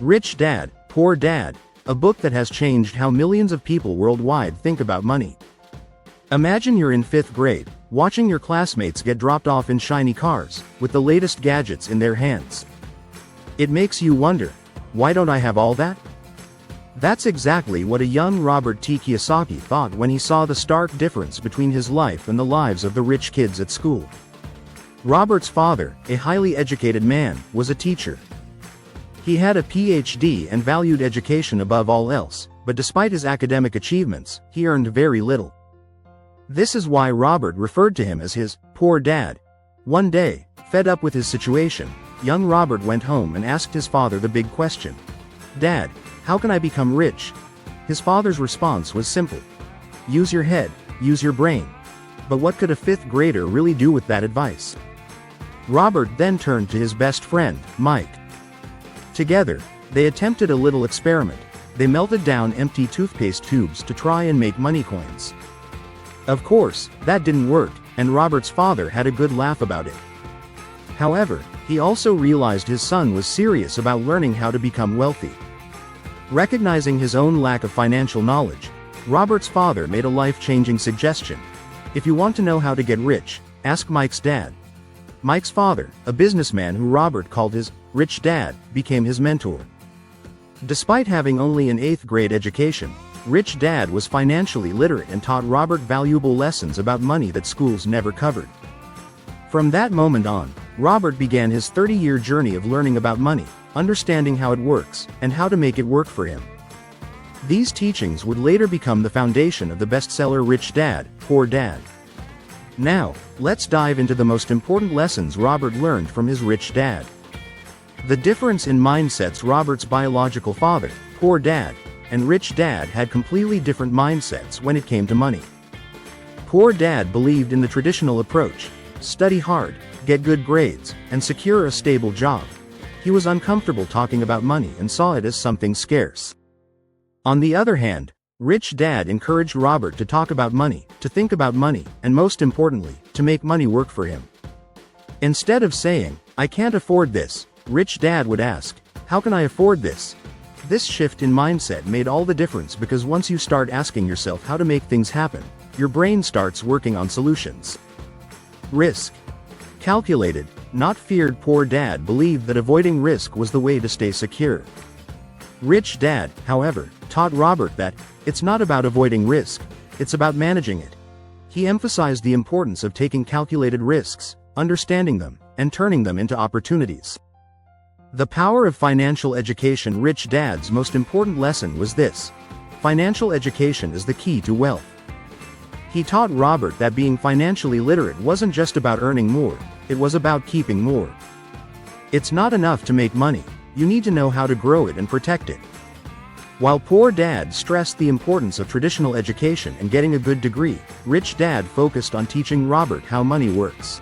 Rich Dad, Poor Dad, a book that has changed how millions of people worldwide think about money. Imagine you're in 5th grade, watching your classmates get dropped off in shiny cars, with the latest gadgets in their hands. It makes you wonder, why don't I have all that? That's exactly what a young Robert T. Kiyosaki thought when he saw the stark difference between his life and the lives of the rich kids at school. Robert's father, a highly educated man, was a teacher. He had a PhD and valued education above all else, but despite his academic achievements, he earned very little. This is why Robert referred to him as his poor dad. One day, fed up with his situation, young Robert went home and asked his father the big question. "Dad, how can I become rich?" His father's response was simple. "Use your head, use your brain." But what could a 5th grader really do with that advice? Robert then turned to his best friend, Mike. Together, they attempted a little experiment. They melted down empty toothpaste tubes to try and make money coins. Of course, that didn't work, and Robert's father had a good laugh about it. However, he also realized his son was serious about learning how to become wealthy. Recognizing his own lack of financial knowledge, Robert's father made a life-changing suggestion. If you want to know how to get rich, ask Mike's dad. Mike's father, a businessman who Robert called his rich dad, became his mentor. Despite having only an 8th grade education, Rich Dad was financially literate and taught Robert valuable lessons about money that schools never covered. From that moment on, Robert began his 30-year journey of learning about money, understanding how it works, and how to make it work for him. These teachings would later become the foundation of the bestseller Rich Dad, Poor Dad. Now, let's dive into the most important lessons Robert learned from his rich dad. The difference in mindsets. Robert's biological father, Poor Dad, and Rich Dad had completely different mindsets when it came to money. Poor Dad believed in the traditional approach: study hard, get good grades, and secure a stable job. He was uncomfortable talking about money and saw it as something scarce. On the other hand, Rich Dad encouraged Robert to talk about money, to think about money, and most importantly, to make money work for him. Instead of saying, "I can't afford this," Rich Dad would ask, "How can I afford this?" This shift in mindset made all the difference, because once you start asking yourself how to make things happen, your brain starts working on solutions. Risk. Calculated, not feared. Poor Dad believed that avoiding risk was the way to stay secure. Rich Dad, however, taught Robert that it's not about avoiding risk, it's about managing it. He emphasized the importance of taking calculated risks, understanding them, and turning them into opportunities. The power of financial education. Rich Dad's most important lesson was this: financial education is the key to wealth. He taught Robert that being financially literate wasn't just about earning more, it was about keeping more. It's not enough to make money, you need to know how to grow it and protect it. While Poor Dad stressed the importance of traditional education and getting a good degree, Rich Dad focused on teaching Robert how money works.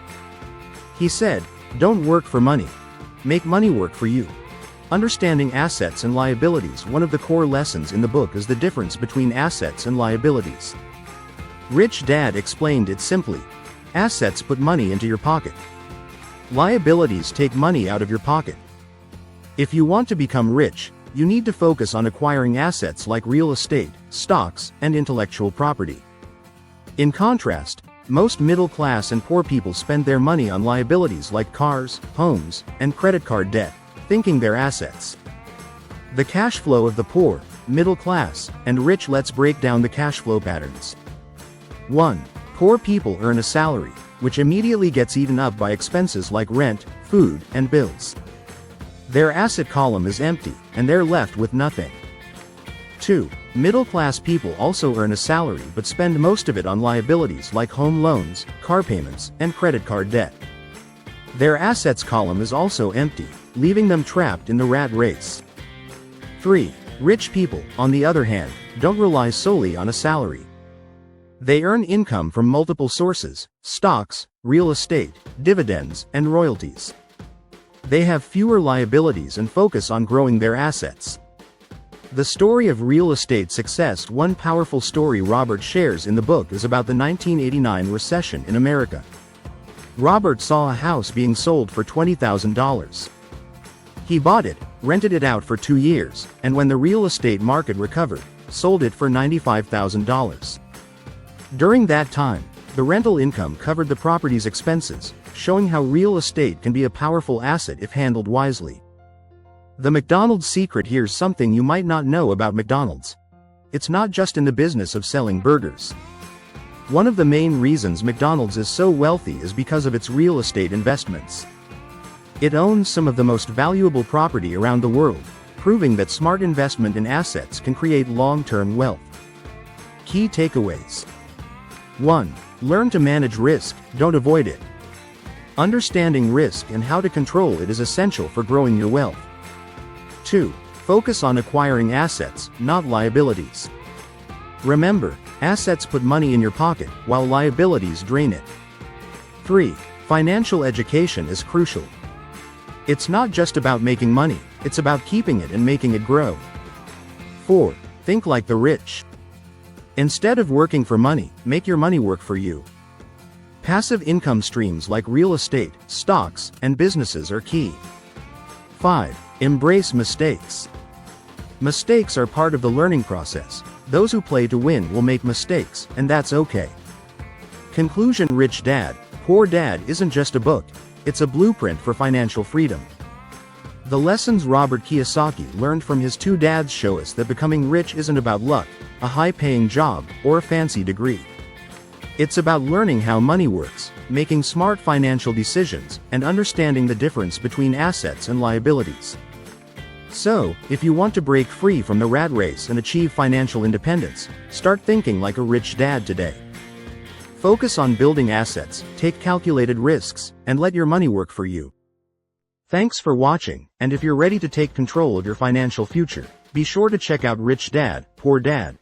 He said, "Don't work for money. Make money work for you." Understanding assets and liabilities. One of the core lessons in the book is the difference between assets and liabilities. Rich Dad explained it simply: assets put money into your pocket. Liabilities take money out of your pocket. If you want to become rich, you need to focus on acquiring assets like real estate, stocks, and intellectual property. In contrast, most middle-class and poor people spend their money on liabilities like cars, homes, and credit card debt, thinking they're assets. The cash flow of the poor, middle class, and rich. Let's break down the cash flow patterns. 1. Poor people earn a salary, which immediately gets eaten up by expenses like rent, food, and bills. Their asset column is empty, and they're left with nothing. 2. Middle-class people also earn a salary but spend most of it on liabilities like home loans, car payments, and credit card debt. Their assets column is also empty, leaving them trapped in the rat race. 3. Rich people, on the other hand, don't rely solely on a salary. They earn income from multiple sources: stocks, real estate, dividends, and royalties. They have fewer liabilities and focus on growing their assets. The story of real estate success. One powerful story Robert shares in the book is about the 1989 recession in America. Robert saw a house being sold for $20,000. He bought it, rented it out for 2 years, and when the real estate market recovered, sold it for $95,000. During that time, the rental income covered the property's expenses, showing how real estate can be a powerful asset if handled wisely. The McDonald's secret: here's something you might not know about McDonald's. It's not just in the business of selling burgers. One of the main reasons McDonald's is so wealthy is because of its real estate investments. It owns some of the most valuable property around the world, proving that smart investment in assets can create long-term wealth. Key takeaways. 1. Learn to manage risk, don't avoid it. Understanding risk and how to control it is essential for growing your wealth. 2. Focus on acquiring assets, not liabilities. Remember, assets put money in your pocket, while liabilities drain it. 3. Financial education is crucial. It's not just about making money, it's about keeping it and making it grow. 4. Think like the rich. Instead of working for money, make your money work for you. Passive income streams like real estate, stocks, and businesses are key. 5. Embrace mistakes. Mistakes are part of the learning process. Those who play to win will make mistakes, and that's okay. Conclusion: Rich Dad, Poor Dad isn't just a book, it's a blueprint for financial freedom. The lessons Robert Kiyosaki learned from his 2 dads show us that becoming rich isn't about luck, a high-paying job, or a fancy degree. It's about learning how money works, making smart financial decisions, and understanding the difference between assets and liabilities. So, if you want to break free from the rat race and achieve financial independence, start thinking like a rich dad today. Focus on building assets, take calculated risks, and let your money work for you. Thanks for watching, and if you're ready to take control of your financial future, be sure to check out Rich Dad, Poor Dad.